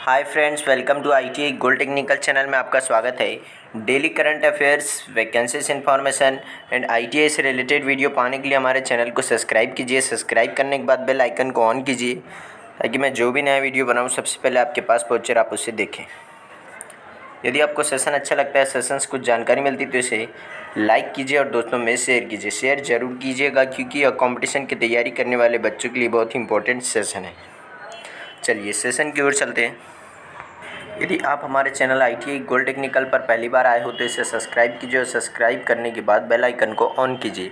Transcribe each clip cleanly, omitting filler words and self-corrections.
Hi friends, welcome to ITI gold technical channel में आपका स्वागत है। Daily current affairs, vacancies information and ITI से रिलेटेड वीडियो पाने के लिए हमारे चैनल को सब्सक्राइब कीजिए। सब्सक्राइब करने के बाद बेल आइकन को ऑन कीजिए ताकि मैं जो भी नया वीडियो बनाऊं सबसे पहले आपके पास पहुंचे और आप उसे देखें। यदि आपको सेशन अच्छा लगता है, सेशंस कुछ जानकारी मिलती है तो इसे लाइक कीजिए और दोस्तों में शेयर कीजिए। शेयर ज़रूर कीजिएगा क्योंकि यह कॉम्पिटिशन की तैयारी करने वाले बच्चों के लिए बहुत ही इंपॉर्टेंट सेशन है। चलिए सेशन की ओर चलते हैं। यदि आप हमारे चैनल आईटीआई गोल्ड टेक्निकल पर पहली बार आए हो तो इसे सब्सक्राइब कीजिए और सब्सक्राइब करने के बाद बेल आइकन को ऑन कीजिए।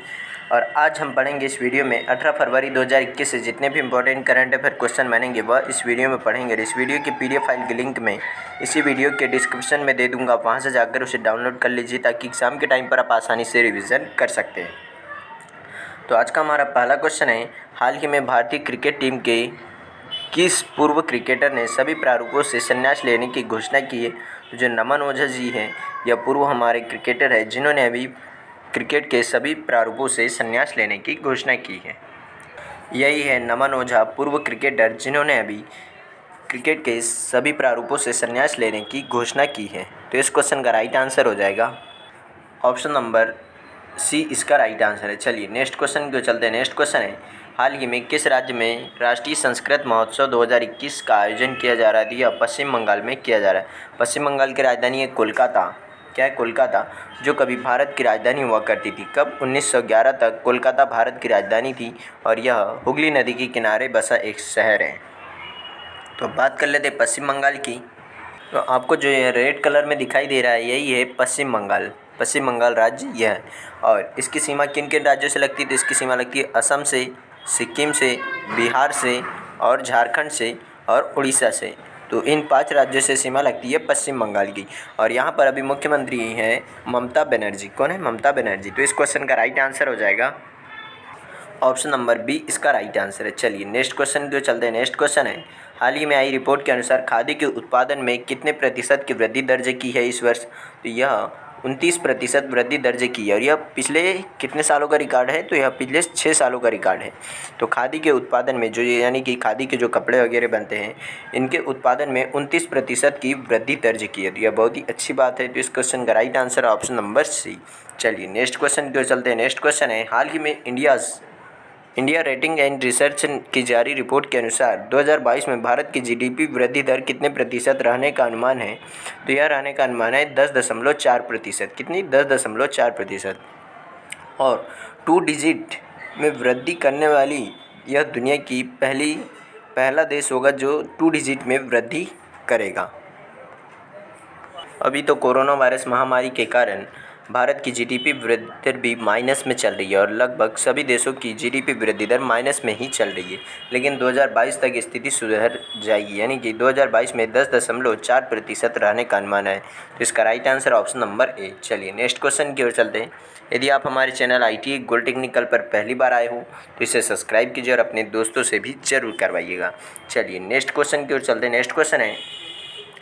और आज हम पढ़ेंगे इस वीडियो में 18 फरवरी 2021 से जितने भी इंपॉर्टेंट करंट अफेयर क्वेश्चन बनेंगे वह इस वीडियो में पढ़ेंगे। इस वीडियो की पीडीएफ फाइल की लिंक मैं इसी वीडियो के डिस्क्रिप्शन में दे दूँगा, वहाँ से जाकर उसे डाउनलोड कर लीजिए ताकि एग्ज़ाम के टाइम पर आप आसानी से रिविज़न कर सकते हैं। तो आज का हमारा पहला क्वेश्चन है, हाल ही में भारतीय क्रिकेट टीम के किस पूर्व क्रिकेटर ने सभी प्रारूपों से संन्यास लेने की घोषणा की है? तो जो नमन ओझा जी हैं, यह पूर्व हमारे क्रिकेटर है जिन्होंने अभी क्रिकेट के सभी प्रारूपों से संन्यास लेने की घोषणा की है। यही है नमन ओझा, पूर्व क्रिकेटर जिन्होंने अभी क्रिकेट के सभी प्रारूपों से संन्यास लेने की घोषणा की है। तो इस क्वेश्चन का राइट आंसर हो जाएगा ऑप्शन नंबर सी, इसका राइट आंसर है। चलिए नेक्स्ट क्वेश्चन को चलते हैं। नेक्स्ट क्वेश्चन है, हाल ही में किस राज्य में राष्ट्रीय संस्कृत महोत्सव 2021 का आयोजन किया जा रहा है? यह पश्चिम बंगाल में किया जा रहा है। पश्चिम बंगाल की राजधानी है कोलकाता। क्या है? कोलकाता, जो कभी भारत की राजधानी हुआ करती थी। कब? 1911 तक कोलकाता भारत की राजधानी थी और यह हुगली नदी के किनारे बसा एक शहर है। तो बात कर लेते हैं पश्चिम बंगाल की। तो आपको जो ये रेड कलर में दिखाई दे रहा है यही है पश्चिम बंगाल। पश्चिम बंगाल राज्य यह है। और इसकी सीमा किन किन राज्यों से लगती है? तो इसकी सीमा लगती है असम से, सिक्किम से, बिहार से और झारखंड से और उड़ीसा से। तो इन 5 राज्यों से सीमा लगती है पश्चिम बंगाल की। और यहाँ पर अभी मुख्यमंत्री हैं ममता बनर्जी। कौन है? ममता बनर्जी। तो इस क्वेश्चन का राइट आंसर हो जाएगा ऑप्शन नंबर बी, इसका राइट आंसर है। चलिए नेक्स्ट क्वेश्चन को चलते हैं। नेक्स्ट क्वेश्चन है, हाल ही में आई रिपोर्ट के अनुसार खादी के उत्पादन में कितने प्रतिशत की वृद्धि दर्ज की है इस वर्ष? तो यह 29% वृद्धि दर्ज की है और यह पिछले कितने सालों का रिकॉर्ड है? तो यह पिछले 6 सालों का रिकॉर्ड है। तो खादी के उत्पादन में जो यानी कि खादी के जो कपड़े वगैरह बनते हैं इनके उत्पादन में 29% की वृद्धि दर्ज की है। तो यह बहुत ही अच्छी बात है। तो इस क्वेश्चन का राइट आंसर है ऑप्शन नंबर सी। चलिए नेक्स्ट क्वेश्चन की ओर चलते हैं। नेक्स्ट क्वेश्चन है, हाल ही में इंडिया रेटिंग एंड रिसर्च की जारी रिपोर्ट के अनुसार 2022 में भारत की जीडीपी वृद्धि दर कितने प्रतिशत रहने का अनुमान है? तो यह रहने का अनुमान है 10.4%। कितनी? 10.4%। और 2 डिजिट में वृद्धि करने वाली यह दुनिया की पहला देश होगा जो 2 डिजिट में वृद्धि करेगा। अभी तो कोरोना वायरस महामारी के कारण भारत की जीडीपी वृद्धि दर भी माइनस में चल रही है और लगभग सभी देशों की जीडीपी वृद्धि दर माइनस में ही चल रही है। लेकिन 2022 तक स्थिति सुधर जाएगी, यानी कि 2022 में 10.4% रहने का अनुमान है। तो इसका right answer option number A. चलिए नेक्स्ट क्वेश्चन की ओर चलते हैं। यदि आप हमारे चैनल आईटीआई गोल्ड टेक्निकल पर पहली बार आए हो तो इसे सब्सक्राइब कीजिए और अपने दोस्तों से भी ज़रूर करवाइएगा। चलिए नेक्स्ट क्वेश्चन की ओर चलते हैं। नेक्स्ट क्वेश्चन है,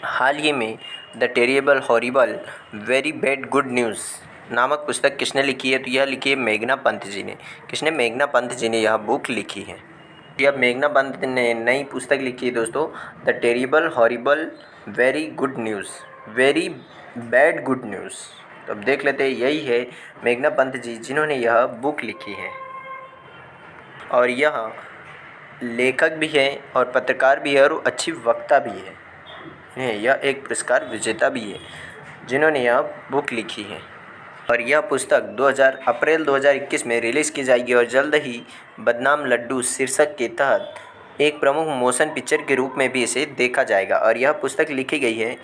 हाल ही में the terrible horrible very bad good news नामक पुस्तक किसने लिखी है? तो यह लिखी है मेघना पंत जी ने। किसने? मेघना पंत जी ने यह बुक लिखी है। यह मेघना पंत ने नई पुस्तक लिखी है दोस्तों, the terrible horrible very good news, very bad good news. तो अब देख लेते हैं, यही है मेघना पंत जी जिन्होंने यह बुक लिखी है। और यह लेखक भी है और पत्रकार भी है और अच्छी वक्ता भी है। यह एक पुरस्कार विजेता भी है जिन्होंने यह बुक लिखी है। और यह पुस्तक अप्रैल 2021 में रिलीज़ की जाएगी और जल्द ही बदनाम लड्डू शीर्षक के तहत एक प्रमुख मोशन पिक्चर के रूप में भी इसे देखा जाएगा। और यह पुस्तक लिखी गई है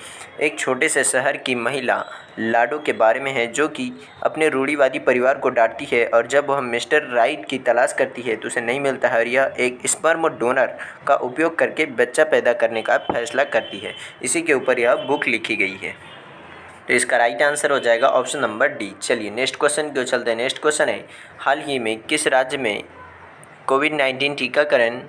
एक छोटे से शहर की महिला लाडो के बारे में है जो कि अपने रूढ़िवादी परिवार को डांटती है और जब वह मिस्टर राइट की तलाश करती है तो उसे नहीं मिलता है और यह एक स्पर्म डोनर का उपयोग करके बच्चा पैदा करने का फैसला करती है। इसी के ऊपर यह बुक लिखी गई है। तो इसका राइट आंसर हो जाएगा ऑप्शन नंबर डी। चलिए नेक्स्ट क्वेश्चन की ओर चलते हैं। नेक्स्ट क्वेश्चन है, हाल ही में किस राज्य में कोविड-19 टीकाकरण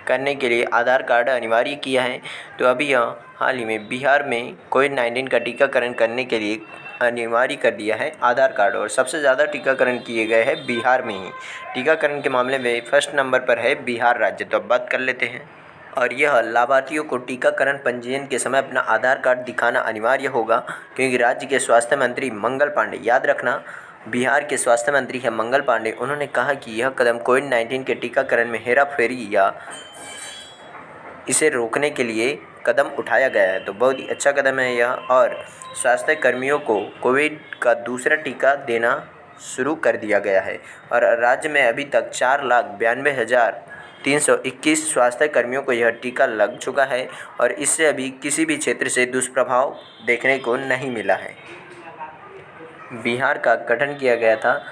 करने के लिए आधार कार्ड अनिवार्य किया है? तो अभी यह हाल ही में बिहार में कोविड-19 का टीकाकरण करने के लिए अनिवार्य कर दिया है आधार कार्ड। और सबसे ज़्यादा टीकाकरण किए गए हैं बिहार में ही। टीकाकरण के मामले में फर्स्ट नंबर पर है बिहार राज्य। तो अब बात कर लेते हैं और यह लाभार्थियों को टीकाकरण पंजीयन के समय अपना आधार कार्ड दिखाना अनिवार्य होगा, क्योंकि राज्य के स्वास्थ्य मंत्री मंगल पांडे, याद रखना बिहार के स्वास्थ्य मंत्री हैं मंगल पांडे, उन्होंने कहा कि यह कदम कोविड-19 के टीकाकरण में हेराफेरी या इसे रोकने के लिए कदम उठाया गया है। तो बहुत ही अच्छा कदम है यह। और स्वास्थ्य कर्मियों को कोविड का दूसरा टीका देना शुरू कर दिया गया है और राज्य में अभी तक 4,92,321 स्वास्थ्य कर्मियों को यह टीका लग चुका है और इससे अभी किसी भी क्षेत्र से दुष्प्रभाव देखने को नहीं मिला है। बिहार का गठन किया गया था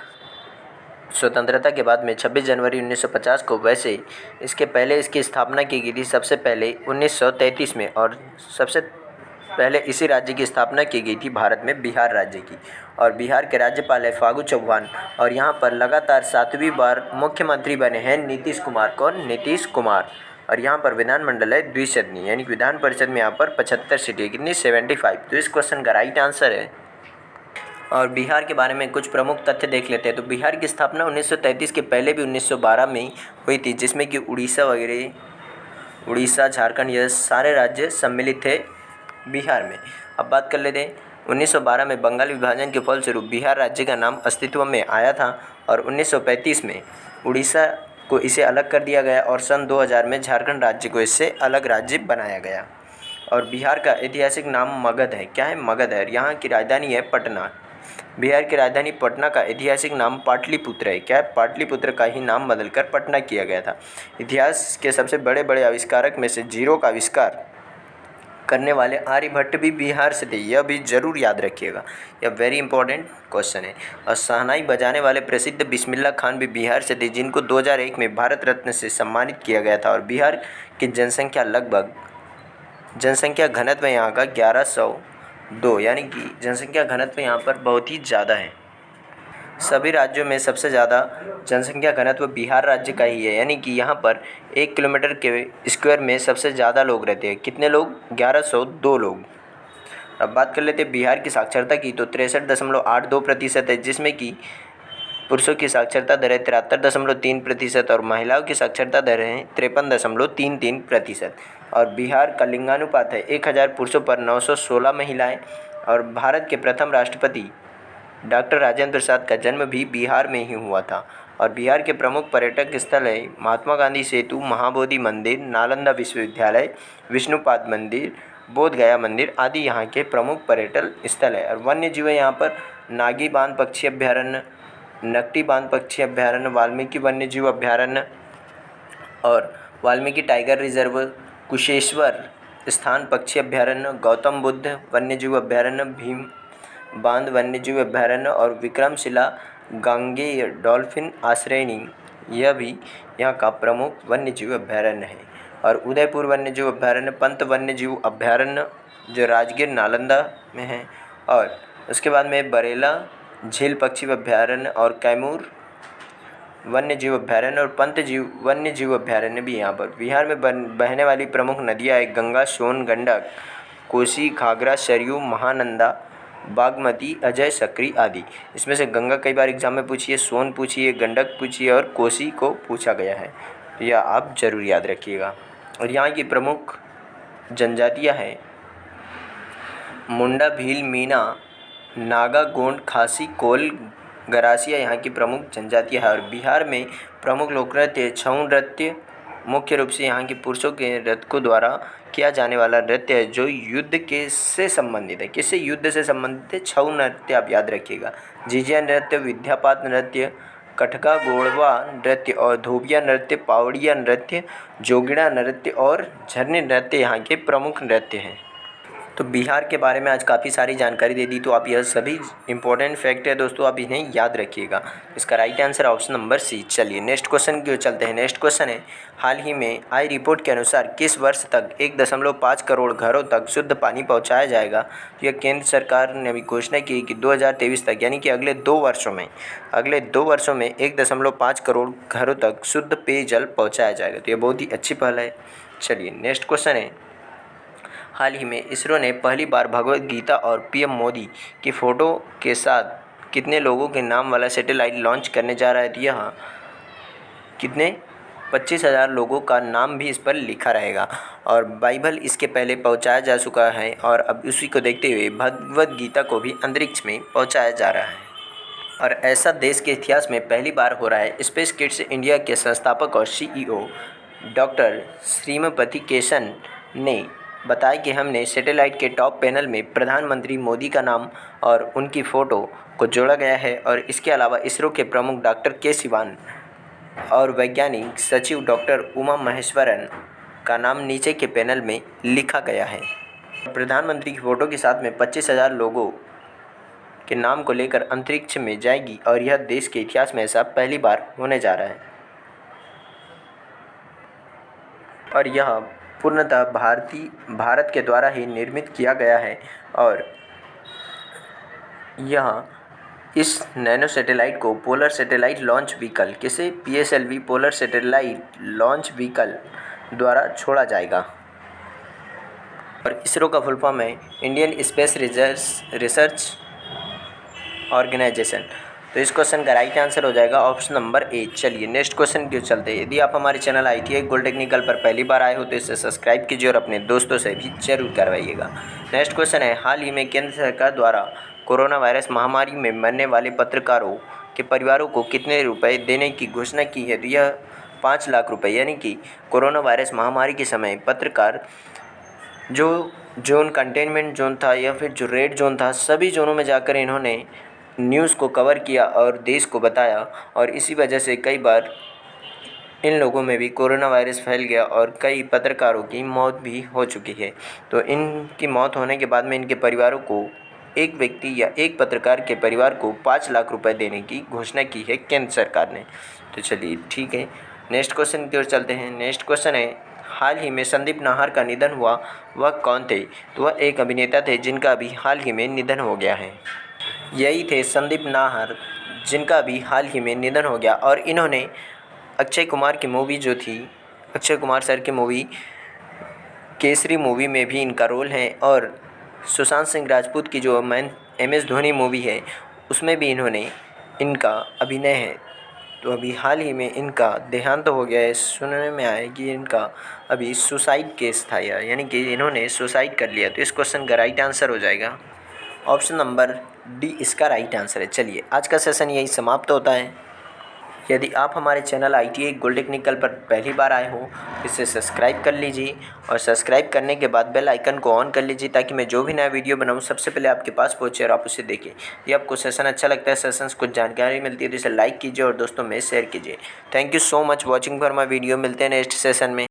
स्वतंत्रता के बाद में 26 जनवरी 1950 को। वैसे इसके पहले इसकी स्थापना की गई थी सबसे पहले 1933 में, और सबसे पहले इसी राज्य की स्थापना की गई थी भारत में, बिहार राज्य की। और बिहार के राज्यपाल है फागू चौहान और यहाँ पर लगातार 7वीं बार मुख्यमंत्री बने हैं नीतीश कुमार। कौन? नीतीश कुमार। और यहाँ पर विधानमंडल है द्विसदनीय, यानी कि विधान परिषद में यहाँ पर 75 सीटें, कितनी? 75। तो इस क्वेश्चन का राइट आंसर है। और बिहार के बारे में कुछ प्रमुख तथ्य देख लेते हैं। तो बिहार की स्थापना 1933 के पहले भी 1912 में हुई थी, जिसमें कि उड़ीसा वगैरह, उड़ीसा, झारखंड, यह सारे राज्य सम्मिलित थे बिहार में। अब बात कर लेते हैं 1912 में बंगाल विभाजन के फलस्वरूप बिहार राज्य का नाम अस्तित्व में आया था और 1935 में उड़ीसा को इसे अलग कर दिया गया और सन 2000 में झारखंड राज्य को इससे अलग राज्य बनाया गया। और बिहार का ऐतिहासिक नाम मगध है। क्या है? मगध है। यहाँ की राजधानी है पटना। बिहार की राजधानी पटना का ऐतिहासिक नाम पाटलिपुत्र है। क्या है? पाटलिपुत्र का ही नाम बदलकर पटना किया गया था। इतिहास के सबसे बड़े बड़े आविष्कारक में से जीरो का आविष्कार करने वाले आर्यभट्ट भी बिहार से थे, यह भी जरूर याद रखिएगा, यह वेरी इंपॉर्टेंट क्वेश्चन है। और शहनाई बजाने वाले प्रसिद्ध बिस्मिल्लाह खान भी बिहार से थे, जिनको 2001 में भारत रत्न से सम्मानित किया गया था। और बिहार की जनसंख्या घनत्व यहाँ का 1102, यानी कि जनसंख्या घनत्व यहाँ पर बहुत ही ज़्यादा है। सभी राज्यों में सबसे ज़्यादा जनसंख्या घनत्व बिहार राज्य का ही है, यानी कि यहाँ पर 1 किलोमीटर के स्क्वायर में सबसे ज़्यादा लोग रहते हैं। कितने लोग? 1102 लोग। अब बात कर लेते हैं बिहार की साक्षरता की। तो 63.82% है, जिसमें कि पुरुषों की साक्षरता दर है 73.3% और महिलाओं की साक्षरता दर है 53.33%। और बिहार का लिंगानुपात है 1000 पुरुषों पर 916 महिलाएं। और भारत के प्रथम राष्ट्रपति डॉक्टर राजेंद्र प्रसाद का जन्म भी बिहार में ही हुआ था। और बिहार के प्रमुख पर्यटक स्थल है महात्मा गांधी सेतु, महाबोधि मंदिर, नालंदा विश्वविद्यालय, विष्णुपाद मंदिर, बोध गया मंदिर आदि यहाँ के प्रमुख पर्यटन स्थल है। और वन्य जीव है यहाँ पर नागी बांध पक्षी अभ्यारण्य, नकटी बांध पक्षी अभ्यारण्य, वाल्मीकि वन्य जीव अभ्यारण्य और वाल्मीकि टाइगर रिजर्व, कुशेश्वर स्थान पक्षी अभ्यारण्य, गौतम बुद्ध वन्य जीव अभ्यारण्य, भीम बांध वन्यजीव अभ्यारण्य और विक्रमशिला गांगेय डॉल्फिन आश्रयनी, यह भी यहाँ का प्रमुख वन्यजीव अभ्यारण्य है। और उदयपुर वन्यजीव अभ्यारण्य, पंत वन्यजीव अभ्यारण्य जो राजगीर नालंदा में है। और उसके बाद में बरेला झील पक्षी अभ्यारण्य और कैमूर वन्यजीव अभ्यारण्य और पंत वन्यजीव अभ्यारण्य भी यहाँ पर। बिहार में बहने वाली प्रमुख नदियाँ हैं गंगा, सोन, गंडक, कोसी, घाघरा, सरयू, महानंदा, बागमती, अजय, सकरी आदि। इसमें से गंगा कई बार एग्जाम में पूछी है, सोन पूछी है, गंडक पूछी है और कोसी को पूछा गया है, तो यह आप जरूर याद रखिएगा। और यहाँ की प्रमुख जनजातियाँ हैं मुंडा, भील, मीना, नागा, गोंड, खासी, कोल, गरासिया यहाँ की प्रमुख जनजातियाँ हैं। और बिहार में प्रमुख लोक नृत्य छऊ नृत्य मुख्य रूप से यहाँ के पुरुषों के नर्तकों द्वारा किया जाने वाला नृत्य है, जो युद्ध के से संबंधित है। किससे? युद्ध से संबंधित है। छऊ नृत्य आप याद रखिएगा। झिझिया नृत्य, विद्यापात नृत्य, कठका गोड़वा नृत्य और धोबिया नृत्य, पावड़िया नृत्य, जोगिड़ा नृत्य और झरने नृत्य यहाँ के प्रमुख नृत्य हैं। तो बिहार के बारे में आज काफ़ी सारी जानकारी दे दी, तो आप यह सभी इंपॉर्टेंट फैक्ट है दोस्तों, आप इन्हें याद रखिएगा। इसका right answer option number C. चलिए नेक्स्ट क्वेश्चन की ओर चलते हैं। नेक्स्ट क्वेश्चन है, हाल ही में आई रिपोर्ट के अनुसार किस वर्ष तक 1.5 करोड़ घरों तक शुद्ध पानी पहुँचाया जाएगा? तो यह केंद्र सरकार ने अभी घोषणा की कि 2023 तक, यानी कि अगले 2 वर्षों में 1.5 करोड़ घरों तक शुद्ध पेयजल पहुँचाया जाएगा। तो यह बहुत ही अच्छी पहल है। चलिए नेक्स्ट क्वेश्चन है, हाल ही में इसरो ने पहली बार भगवद गीता और पीएम मोदी की फ़ोटो के साथ कितने लोगों के नाम वाला सैटेलाइट लॉन्च करने जा रहा है? तो यहाँ कितने 25,000 लोगों का नाम भी इस पर लिखा रहेगा। और बाइबल इसके पहले पहुंचाया जा चुका है और अब उसी को देखते हुए भगवद गीता को भी अंतरिक्ष में पहुंचाया जा रहा है। और ऐसा देश के इतिहास में पहली बार हो रहा है। स्पेस किड्स इंडिया के संस्थापक और CEO डॉक्टर श्रीमती केशन ने बताया कि हमने सैटेलाइट के टॉप पैनल में प्रधानमंत्री मोदी का नाम और उनकी फ़ोटो को जोड़ा गया है और इसके अलावा इसरो के प्रमुख डॉक्टर के सिवान और वैज्ञानिक सचिव डॉक्टर उमा महेश्वरन का नाम नीचे के पैनल में लिखा गया है। प्रधानमंत्री की फ़ोटो के साथ में 25,000 लोगों के नाम को लेकर अंतरिक्ष में जाएगी और यह देश के इतिहास में ऐसा पहली बार होने जा रहा है। और यह पूर्णतः भारत के द्वारा ही निर्मित किया गया है। और यह इस नैनो सैटेलाइट को पोलर सैटेलाइट लॉन्च व्हीकल किसे PSLV polar satellite launch vehicle द्वारा छोड़ा जाएगा। और इसरो का फुल फॉर्म है इंडियन स्पेस रिसर्च ऑर्गेनाइजेशन। तो इस क्वेश्चन का राइट आंसर हो जाएगा ऑप्शन नंबर ए। चलिए नेक्स्ट क्वेश्चन की ओर चलते हैं। यदि आप हमारे चैनल ITI गोल्ड टेक्निकल पर पहली बार आए हो तो इसे सब्सक्राइब कीजिए और अपने दोस्तों से भी जरूर करवाइएगा। नेक्स्ट क्वेश्चन है, हाल ही में केंद्र सरकार द्वारा कोरोना वायरस महामारी में मरने वाले पत्रकारों के परिवारों को कितने रुपए देने की घोषणा की है। तो यह 5 लाख रुपये, यानी कि कोरोना वायरस महामारी के समय पत्रकार जो जोन कंटेनमेंट जोन था या फिर जो रेड जोन था, सभी जोनों में जाकर इन्होंने न्यूज़ को कवर किया और देश को बताया। और इसी वजह से कई बार इन लोगों में भी कोरोना वायरस फैल गया और कई पत्रकारों की मौत भी हो चुकी है। तो इनकी मौत होने के बाद में इनके परिवारों को, एक व्यक्ति या एक पत्रकार के परिवार को 5 लाख रुपए देने की घोषणा की है केंद्र सरकार ने। तो चलिए ठीक है, नेक्स्ट क्वेश्चन की ओर चलते हैं। नेक्स्ट क्वेश्चन है, हाल ही में संदीप नाहर का निधन हुआ, वह कौन थे। तो वह एक अभिनेता थे जिनका अभी हाल ही में निधन हो गया है। यही थे संदीप नाहर जिनका अभी हाल ही में निधन हो गया। और इन्होंने अक्षय कुमार की मूवी जो थी, अक्षय कुमार सर की मूवी केसरी मूवी में भी इनका रोल है। और सुशांत सिंह राजपूत की जो MS धोनी मूवी है उसमें भी इनका अभिनय है। तो अभी हाल ही में इनका देहांत हो गया है। सुनने में आया कि इनका अभी सुसाइड केस था, यानी कि इन्होंने सुसाइड कर लिया। तो इस क्वेश्चन का राइट आंसर हो जाएगा ऑप्शन नंबर डी, इसका राइट आंसर है। चलिए आज का सेशन यही समाप्त होता है। यदि आप हमारे चैनल ITI गोल्ड टेक्निकल पर पहली बार आए हो, इसे सब्सक्राइब कर लीजिए और सब्सक्राइब करने के बाद बेल आइकन को ऑन कर लीजिए ताकि मैं जो भी नया वीडियो बनाऊं सबसे पहले आपके पास पहुंचे और आप उसे देखें। यदि आपको सेशन अच्छा लगता है, सेशन से कुछ जानकारी मिलती है तो इसे लाइक कीजिए और दोस्तों में शेयर कीजिए। Thank you so much watching for my video. मिलते हैं नेक्स्ट सेशन में।